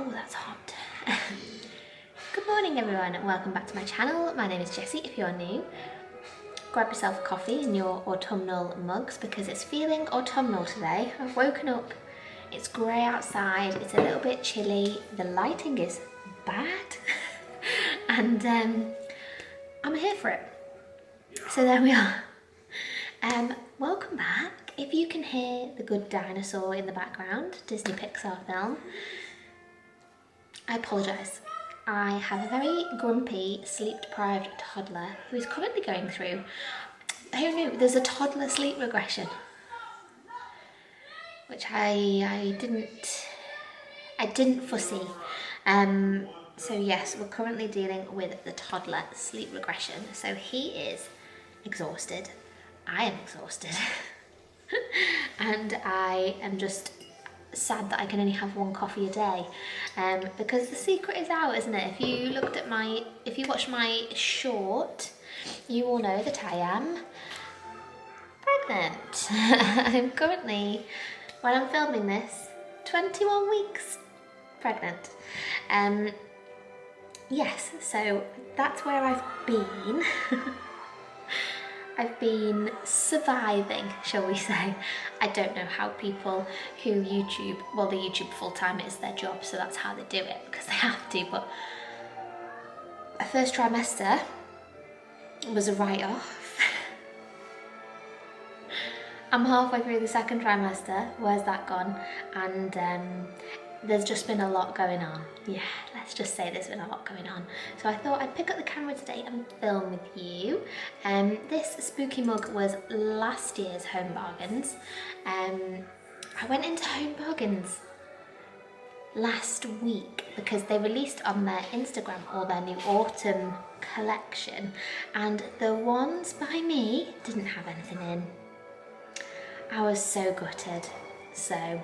Oh, that's hot. Good morning everyone and welcome back to my channel. My name is Jessie. If you're new, grab yourself a coffee in your autumnal mugs because it's feeling autumnal today. I've woken up, it's grey outside, it's a little bit chilly, the lighting is bad and I'm here for it. So there we are. Welcome back. If you can hear The Good Dinosaur in the background, Disney Pixar film, I apologise. I have a very grumpy, sleep-deprived toddler who is currently going through, who knew, there's a toddler sleep regression, which I didn't foresee. So yes, we're currently dealing with the toddler sleep regression. So he is exhausted, I am exhausted, and I am just sad that I can only have one coffee a day, because the secret is out, isn't it? If you watch my short, you will know that I am pregnant. I'm currently, when I'm filming this, 21 weeks pregnant. Yes, so that's where I've been. I've been surviving, shall we say. I don't know how people who YouTube, well, they YouTube full-time, it's their job, so that's how they do it, because they have to, but a first trimester was a write-off. I'm halfway through the second trimester, where's that gone? And there's just been a lot going on. Yeah, let's just say there's been a lot going on. So I thought I'd pick up the camera today and film with you. This spooky mug was last year's Home Bargains. I went into Home Bargains last week because they released on their Instagram all their new autumn collection, and the ones by me didn't have anything in. I was so gutted. So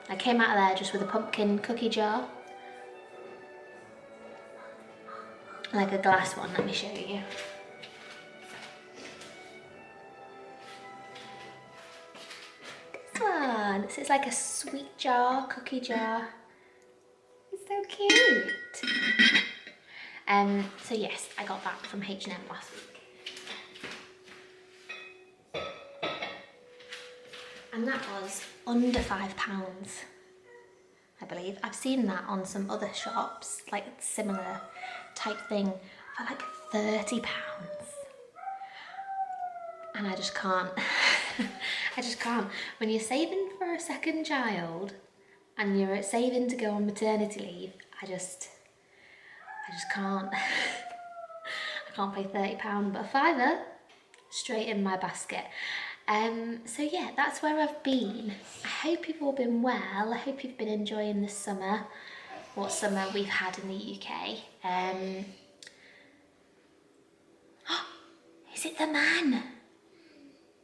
I came out of there just with a pumpkin cookie jar, like a glass one. Let me show you. This one, so it's like a sweet jar, cookie jar. It's so cute. So yes, I got that from H&M last week. And that was under £5, I believe. I've seen that on some other shops, like similar type thing, for like £30. And I just can't. I just can't. When you're saving for a second child and you're saving to go on maternity leave, I just can't. I can't pay £30, but a fiver straight in my basket. So yeah, that's where I've been. I hope you've all been well. I hope you've been enjoying the summer, what summer we've had in the UK. Is it the man?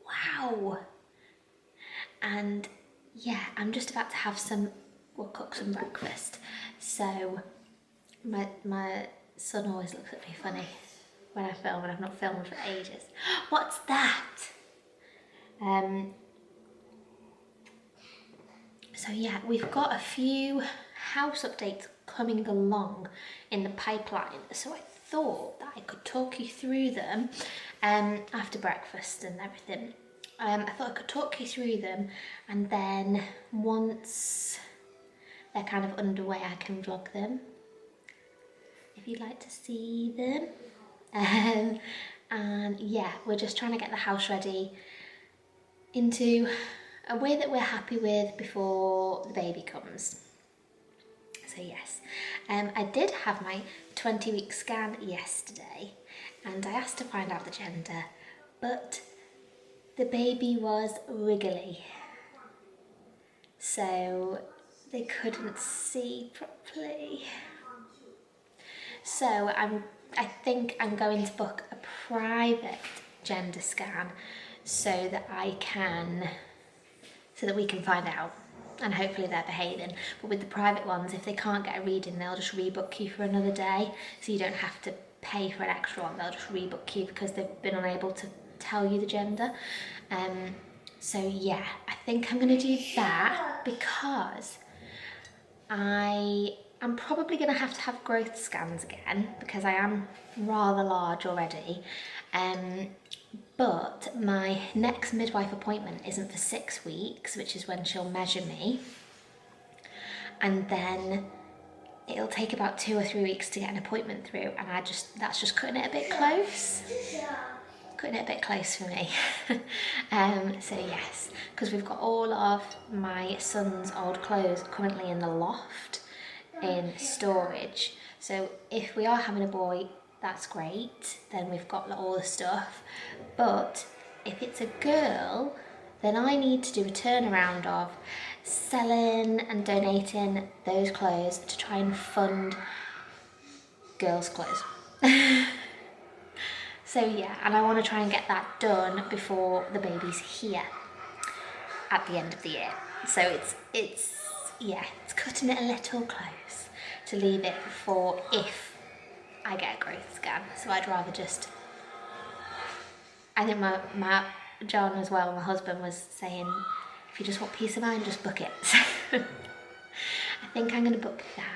Wow. And yeah, I'm just about to have we'll cook some breakfast. So my son always looks at me funny when I film, and I've not filmed for ages. What's that? So yeah, we've got a few house updates coming along in the pipeline, so I thought that I could talk you through them after breakfast and everything. I thought I could talk you through them, and then once they're kind of underway I can vlog them if you'd like to see them. And yeah, we're just trying to get the house ready into a way that we're happy with before the baby comes. So yes, I did have my 20-week scan yesterday, and I asked to find out the gender, but the baby was wriggly, so they couldn't see properly. So I think I'm going to book a private gender scan so that we can find out, and hopefully they're behaving. But with the private ones, if they can't get a reading, they'll just rebook you for another day, so you don't have to pay for an extra one. They'll just rebook you because they've been unable to tell you the gender. So yeah, I think I'm gonna do that because I'm I'm probably going to have growth scans again because I am rather large already. But my next midwife appointment isn't for 6 weeks, which is when she'll measure me. And then it'll take about 2 or 3 weeks to get an appointment through, and that's just cutting it a bit close. Cutting it a bit close for me. So yes, because we've got all of my son's old clothes currently in the loft in storage. So if we are having a boy, that's great, then we've got all the stuff. But if it's a girl, then I need to do a turnaround of selling and donating those clothes to try and fund girls' clothes. So yeah, and I want to try and get that done before the baby's here at the end of the year. So it's cutting it a little close to leave it for if I get a growth scan. So I'd rather just, I think my John as well, my husband, was saying, if you just want peace of mind, just book it. So I think I'm going to book that.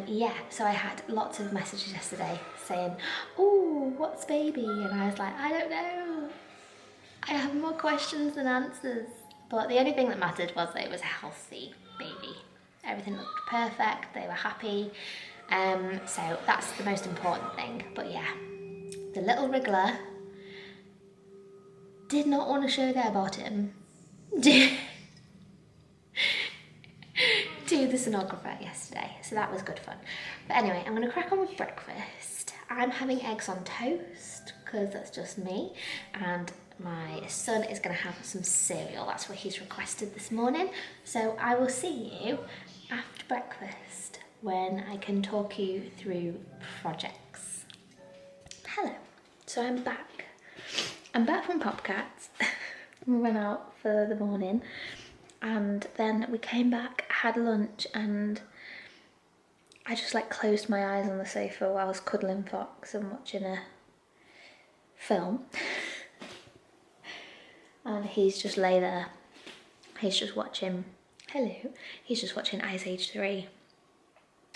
Yeah, so I had lots of messages yesterday saying, oh, what's baby? And I was like, I don't know. I have more questions than answers. But the only thing that mattered was that it was a healthy baby. Everything looked perfect, they were happy. So that's the most important thing. But yeah, the little wriggler did not want to show their bottom to the sonographer yesterday, so that was good fun. But anyway, I'm going to crack on with breakfast. I'm having eggs on toast because that's just me, and my son is going to have some cereal. That's what he's requested this morning. So I will see you after breakfast when I can talk you through projects. Hello, so I'm back. I'm back from Popcats. We went out for the morning and then we came back, had lunch, and I just like closed my eyes on the sofa while I was cuddling Fox and watching a film. And he's just lay there. He's just watching, he's just watching Ice Age 3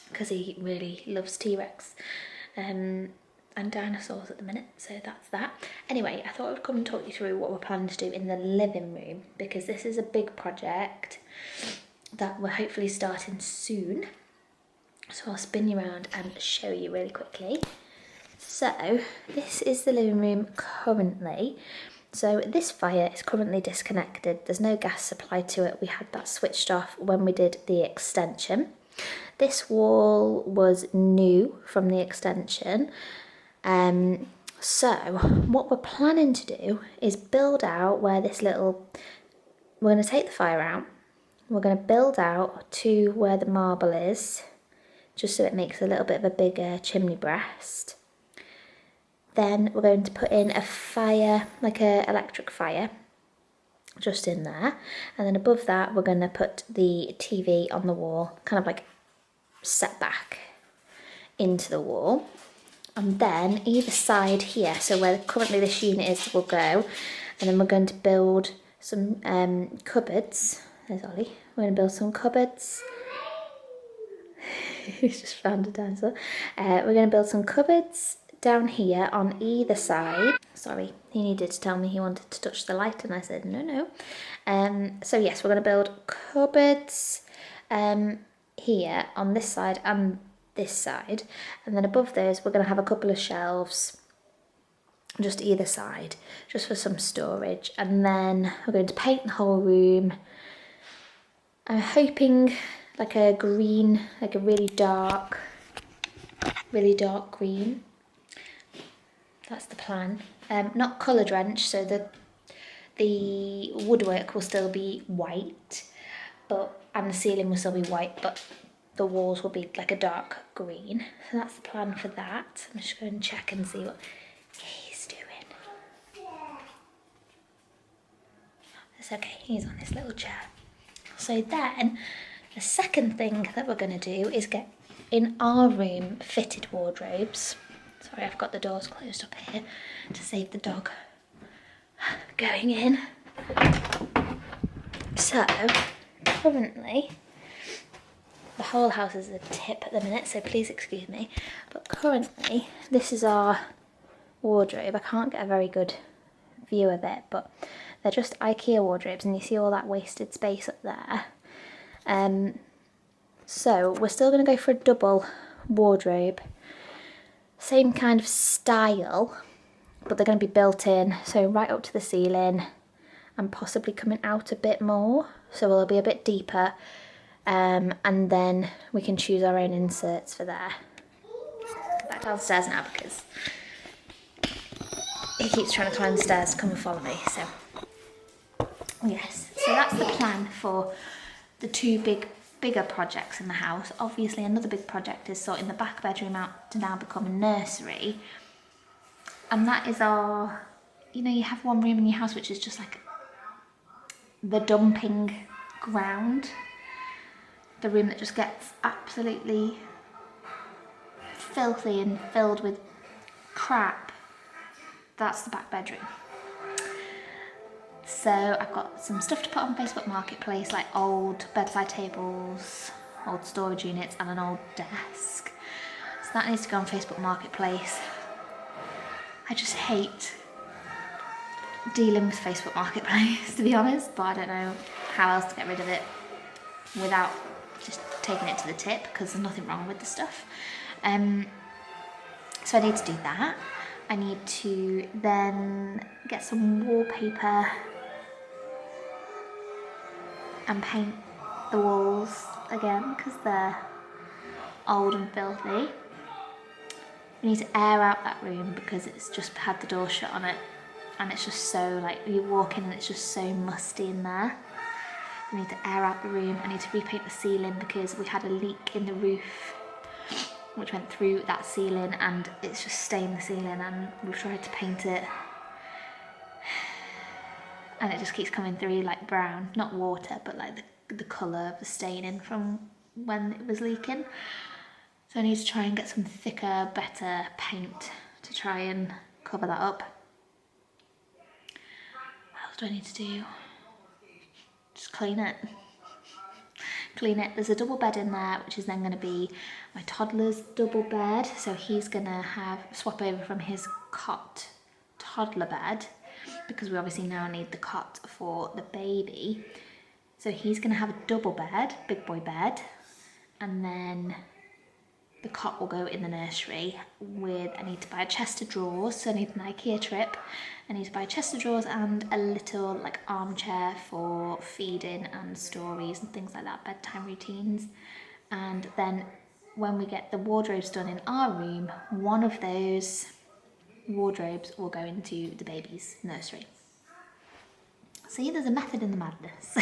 because he really loves T-Rex and dinosaurs at the minute, so that's that. Anyway, I thought I would come and talk you through what we're planning to do in the living room because this is a big project that we're hopefully starting soon. So I'll spin you around and show you really quickly. So this is the living room currently. So this fire is currently disconnected. There's no gas supply to it. We had that switched off when we did the extension. This wall was new from the extension. So what we're planning to do is build out where this little, we're going to take the fire out. We're going to build out to where the marble is, just so it makes a little bit of a bigger chimney breast. Then we're going to put in a fire, like a electric fire, just in there. And then above that, we're going to put the TV on the wall, kind of like set back into the wall. And then either side here, so where currently this unit is, will go. And then we're going to build some cupboards. There's Ollie. We're going to build some cupboards. He's just found a dinosaur. We're going to build some cupboards down here on either side. Sorry, he needed to tell me he wanted to touch the light and I said no. So yes, we're going to build cupboards here on this side and this side, and then above those we're going to have a couple of shelves just either side, just for some storage. And then we're going to paint the whole room. I'm hoping like a green, like a really dark green. That's the plan. Not colour drenched, so the woodwork will still be white, and the ceiling will still be white, but the walls will be like a dark green. So that's the plan for that. I'm just going to check and see what he's doing. It's okay, he's on his little chair. So then, the second thing that we're going to do is get in our room fitted wardrobes. Sorry, I've got the doors closed up here to save the dog going in. So, currently, the whole house is a tip at the minute, so please excuse me. But currently, this is our wardrobe. I can't get a very good view of it, but they're just IKEA wardrobes, and you see all that wasted space up there. So we're still going to go for a double wardrobe. Same kind of style, but they're going to be built in, so right up to the ceiling and possibly coming out a bit more, so it'll be a bit deeper, and then we can choose our own inserts for there. Back downstairs now because he keeps trying to climb the stairs to come and follow me, so yes. So that's the plan for the two bigger projects in the house. Obviously another big project is sorting the back bedroom out to now become a nursery, and that is our, you know, you have one room in your house which is just like the dumping ground, the room that just gets absolutely filthy and filled with crap. That's the back bedroom. So I've got some stuff to put on Facebook Marketplace, like old bedside tables, old storage units and an old desk. So that needs to go on Facebook Marketplace. I just hate dealing with Facebook Marketplace, to be honest, but I don't know how else to get rid of it without just taking it to the tip, because there's nothing wrong with the stuff. So I need to do that. I need to then get some wallpaper and paint the walls again because they're old and filthy. We need to air out that room because it's just had the door shut on it, and it's just so, like, you walk in and it's just so musty in there. I need to air out the room. I need to repaint the ceiling because we had a leak in the roof which went through that ceiling and it's just stained the ceiling, and we've tried to paint it and it just keeps coming through like brown, not water, but like the colour of the staining from when it was leaking. So I need to try and get some thicker, better paint to try and cover that up. What else do I need to do? Just clean it. Clean it. There's a double bed in there, which is then going to be my toddler's double bed. So he's going to swap over from his cot toddler bed, because we obviously now need the cot for the baby. So he's going to have a double bed, big boy bed, and then the cot will go in the nursery with, I need to buy a chest of drawers, so I need an IKEA trip. I need to buy a chest of drawers and a little like armchair for feeding and stories and things like that, bedtime routines. And then when we get the wardrobes done in our room, one of those wardrobes will go into the baby's nursery. See, there's a method in the madness.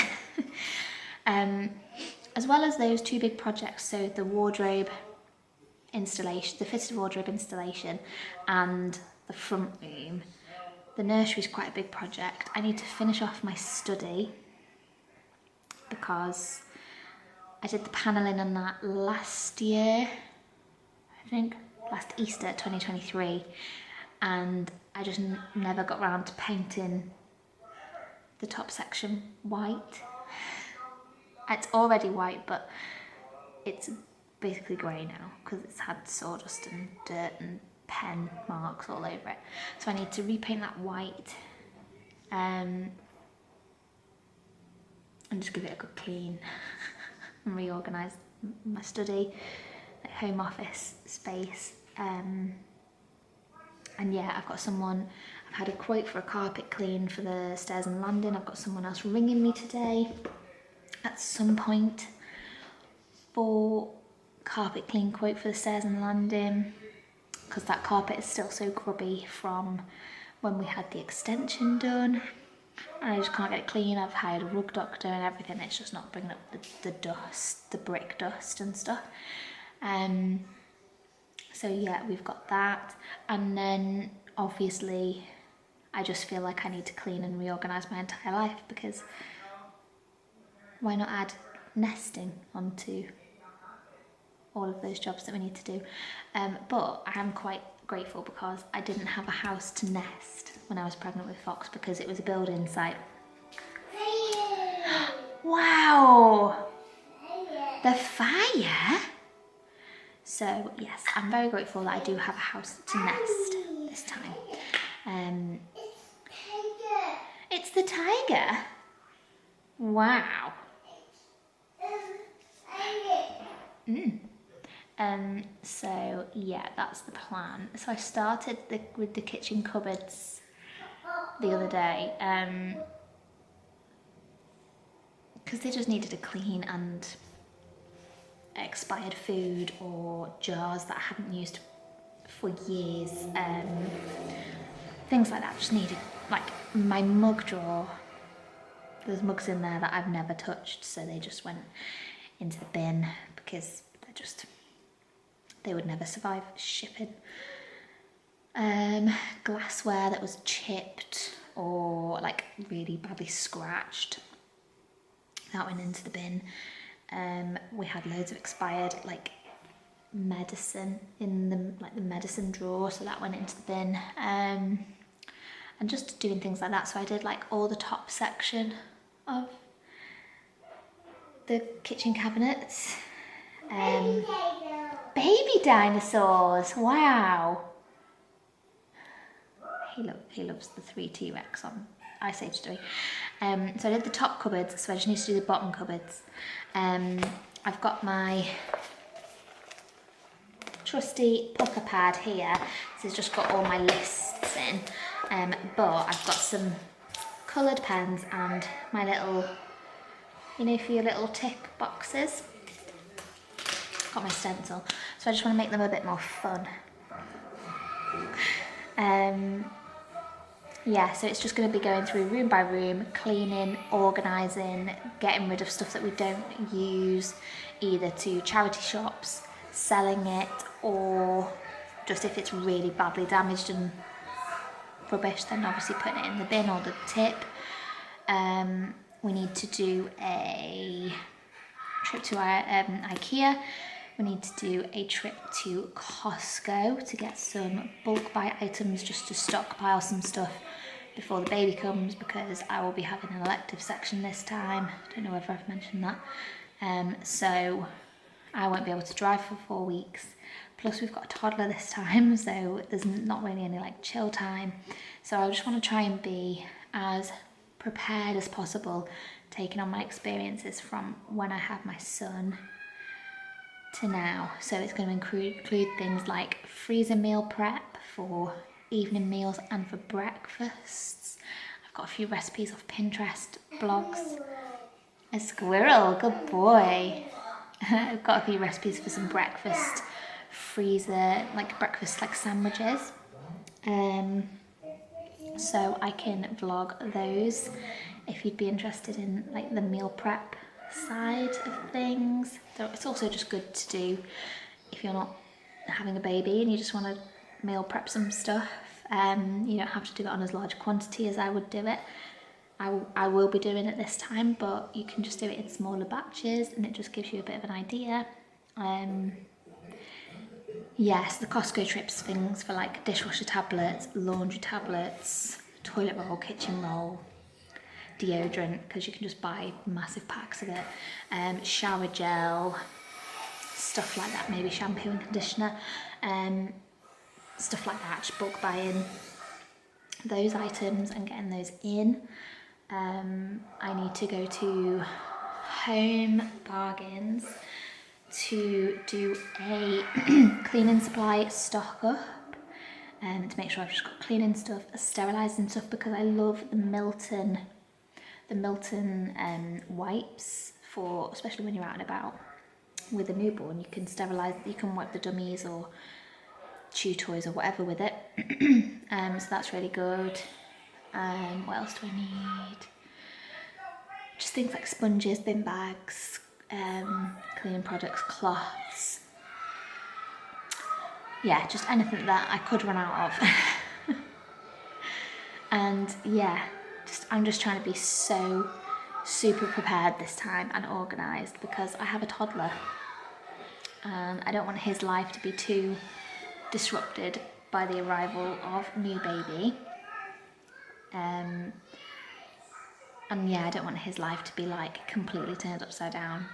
As well as those two big projects, so the wardrobe installation, the fitted wardrobe installation and the front room, the nursery is quite a big project. I need to finish off my study because I did the panelling on that last year, I think, last Easter 2023, and I just never got around to painting the top section white. It's already white, but it's basically grey now because it's had sawdust and dirt and pen marks all over it. So I need to repaint that white and just give it a good clean and reorganise my study, like home office space. And yeah, I've had a quote for a carpet clean for the stairs and landing. I've got someone else ringing me today at some point for carpet clean quote for the stairs and landing, because that carpet is still so grubby from when we had the extension done and I just can't get it clean. I've hired a rug doctor and everything, it's just not bringing up the dust, the brick dust and stuff. So yeah, we've got that, and then obviously I just feel like I need to clean and reorganise my entire life, because why not add nesting onto all of those jobs that we need to do. But I am quite grateful because I didn't have a house to nest when I was pregnant with Fox because it was a building site. Wow! The fire? So yes, I'm very grateful that I do have a house to nest this time. It's the tiger. Wow. So yeah, that's the plan. So I started with the kitchen cupboards the other day because they just needed a clean, and expired food or jars that I haven't used for years, things like that just needed, like my mug drawer, there's mugs in there that I've never touched, so they just went into the bin because they would never survive shipping. Glassware that was chipped or like really badly scratched, that went into the bin. We had loads of expired like medicine in the medicine drawer, so that went into the bin. And just doing things like that. So I did like all the top section of the kitchen cabinets. Baby dinosaurs, wow. He loves the 3 T-Rex on Ice Age 3. So I did the top cupboards, so I just need to do the bottom cupboards. I've got my trusty pucker pad here, so it's just got all my lists in, but I've got some coloured pens and my little, you know, for your little tick boxes. Got my stencil, so I just want to make them a bit more fun. Yeah, so it's just going to be going through room by room, cleaning, organising, getting rid of stuff that we don't use, either to charity shops, selling it, or just if it's really badly damaged and rubbish, then obviously putting it in the bin or the tip. We need to do a trip to our IKEA. We need to do a trip to Costco to get some bulk buy items, just to stockpile some stuff before the baby comes, because I will be having an elective section this time. I don't know whether I've mentioned that. So I won't be able to drive for 4 weeks. Plus we've got a toddler this time, so there's not really any like chill time. So I just want to try and be as prepared as possible, taking on my experiences from when I had my son to now. So it's going to include things like freezer meal prep for evening meals and for breakfasts. I've got a few recipes off Pinterest blogs. A squirrel, good boy. I've got a few recipes for some breakfast freezer, like breakfast like sandwiches. So I can vlog those if you'd be interested in like the meal prep side of things. So it's also just good to do if you're not having a baby and you just want to meal prep some stuff. You don't have to do it on as large quantity as I would do it. I will be doing it this time, but you can just do it in smaller batches and it just gives you a bit of an idea. Yes, the Costco trips, things for like dishwasher tablets, laundry tablets, toilet roll, kitchen roll, deodorant, because you can just buy massive packs of it, shower gel, stuff like that, maybe shampoo and conditioner, stuff like that, just bulk buying those items and getting those in. I need to go to Home Bargains to do a cleaning supply stock up, to make sure I've just got cleaning stuff, sterilising stuff, because I love the Milton wipes, for especially when you're out and about with a newborn. You can sterilise, you can wipe the dummies or chew toys or whatever with it. So that's really good. What else do I need? Just things like sponges, bin bags, cleaning products, cloths. Yeah, just anything that I could run out of. And yeah, I'm just trying to be so super prepared this time and organised, because I have a toddler and I don't want his life to be too disrupted by the arrival of new baby. And yeah, I don't want his life to be like completely turned upside down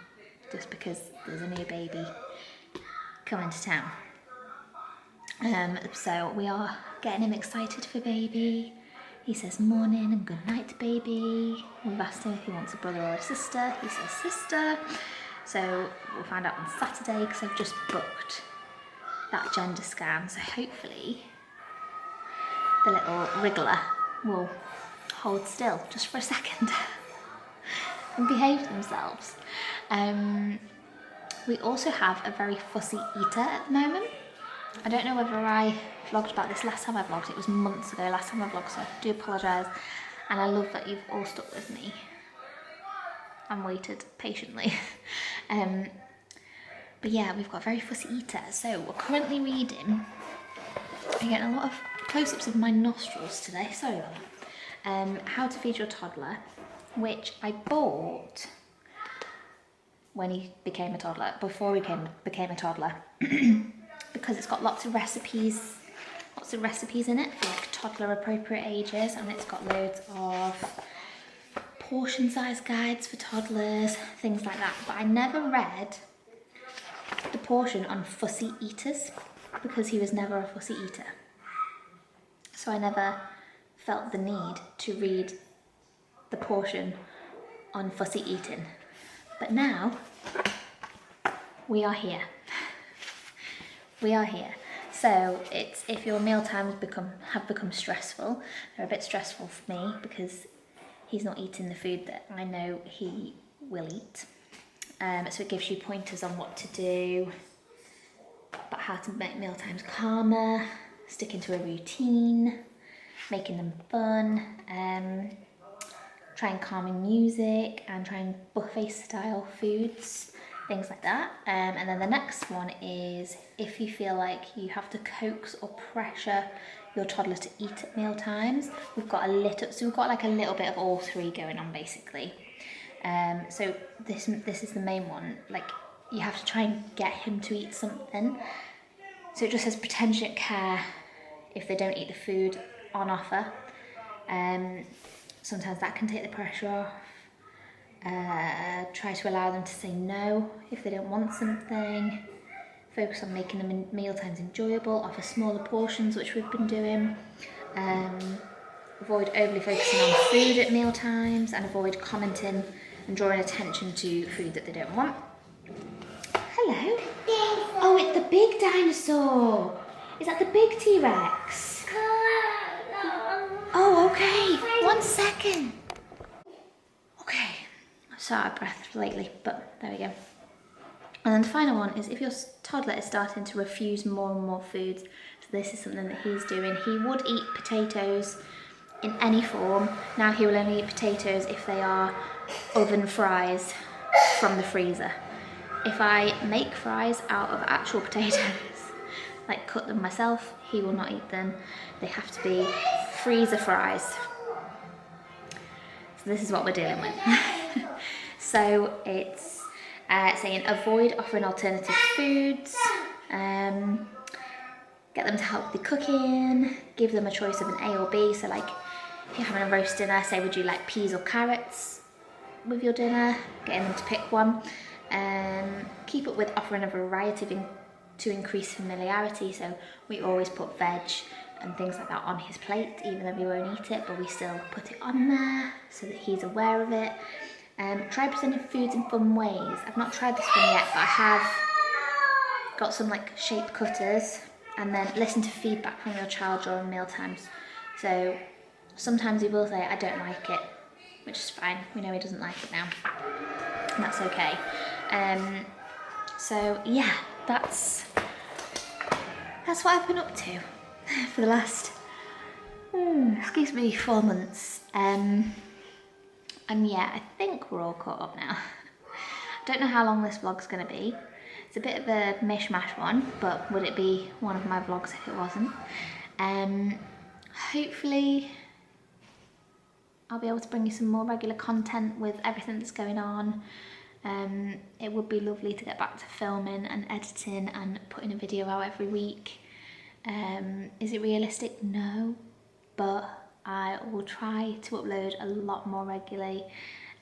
just because there's a new baby coming to town. So we are getting him excited for baby. He says morning and good night to baby. We've asked him if he wants a brother or a sister. He says sister. So we'll find out on Saturday because I've just booked that gender scan. So hopefully the little wriggler will hold still just for a second and behave themselves. We also have a very fussy eater at the moment. I don't know whether I vlogged about this last time I vlogged. It was months ago last time I vlogged, so I do apologise. And I love that you've all stuck with me and waited patiently. But yeah, we've got a very fussy eater. So we're currently reading. I'm getting a lot of close-ups of my nostrils today. Sorry about that. How to Feed Your Toddler, which I bought when he became a toddler, before he became a toddler, because it's got lots of recipes in it for like toddler appropriate ages, and it's got loads of portion size guides for toddlers, things like that. But I never read the portion on fussy eaters because he was never a fussy eater. So I never felt the need to read the portion on fussy eating. But now we are here. We are here. So it's if your meal times have become stressful, they're a bit stressful for me because he's not eating the food that I know he will eat. So it gives you pointers on what to do, about how to make meal times calmer, sticking to a routine, making them fun, trying calming music and trying buffet style foods, things like that. And then the next one is if you feel like you have to coax or pressure your toddler to eat at meal times. We've got like a little bit of all three going on basically. So this is the main one. Like you have to try and get him to eat something. So it just says pretend you don't care if they don't eat the food on offer. Sometimes that can take the pressure off. Try to allow them to say no if they don't want something. Focus on making them meal times enjoyable, offer smaller portions, which we've been doing. Avoid overly focusing on food at meal times, and avoid commenting and drawing attention to food that they don't want. Hello. Oh, it's the big dinosaur. Is that the big T-Rex? Oh, okay. 1 second. Okay. I'm so out of breath lately, but there we go. And then the final one is if your toddler is starting to refuse more and more foods, so this is something that he's doing. He would eat potatoes in any form. Now he will only eat potatoes if they are oven fries from the freezer. If I make fries out of actual potatoes, like cut them myself, he will not eat them. They have to be freezer fries. So this is what we're dealing with. So it's saying avoid offering alternative foods, get them to help with the cooking, give them a choice of an A or B. So like if you're having a roast dinner, say would you like peas or carrots with your dinner, getting them to pick one. Keep up with offering a variety to increase familiarity. So we always put veg and things like that on his plate, even though we won't eat it, but we still put it on there so that he's aware of it. Try presenting foods in fun ways. I've not tried this one yet, but I have got some like shape cutters. And then listen to feedback from your child during meal times. So sometimes he will say, I don't like it, which is fine. We know he doesn't like it now, and that's okay. So yeah, that's what I've been up to for the last, 4 months. And yeah, I think we're all caught up now. I don't know how long this vlog's gonna be. It's a bit of a mishmash one, but would it be one of my vlogs if it wasn't? Hopefully I'll be able to bring you some more regular content with everything that's going on. It would be lovely to get back to filming and editing and putting a video out every week. Is it realistic? No, but I will try to upload a lot more regularly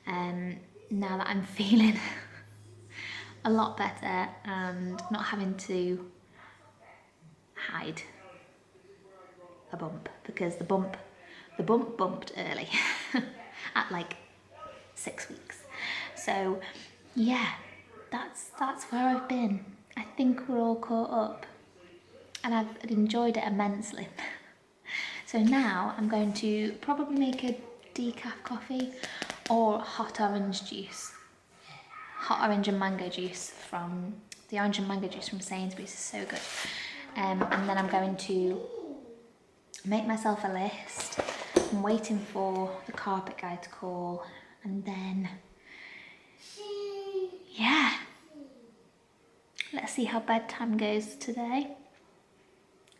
now that I'm feeling a lot better and not having to hide a bump, because the bump bumped early at like 6 weeks. So yeah, that's where I've been. I think we're all caught up and I've enjoyed it immensely. So now I'm going to probably make a decaf coffee or hot orange juice. Hot orange and mango juice from, the orange and mango juice from Sainsbury's is so good. And then I'm going to make myself a list. I'm waiting for the carpet guy to call, and then, yeah, let's see how bedtime goes today.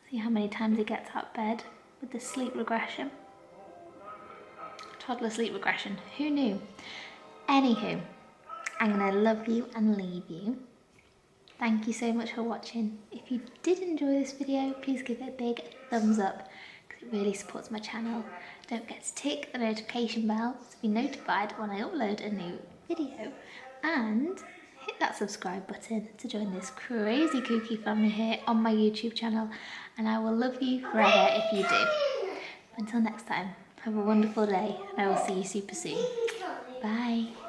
See how many times he gets out of bed with the sleep regression. Toddler sleep regression, who knew? Anywho, I'm gonna love you and leave you. Thank you so much for watching. If you did enjoy this video, please give it a big thumbs up because it really supports my channel. Don't forget to tick the notification bell to be notified when I upload a new video, and hit that subscribe button to join this crazy kooky family here on my YouTube channel, and I will love you forever if you do. Until next time, have a wonderful day and I will see you super soon. Bye.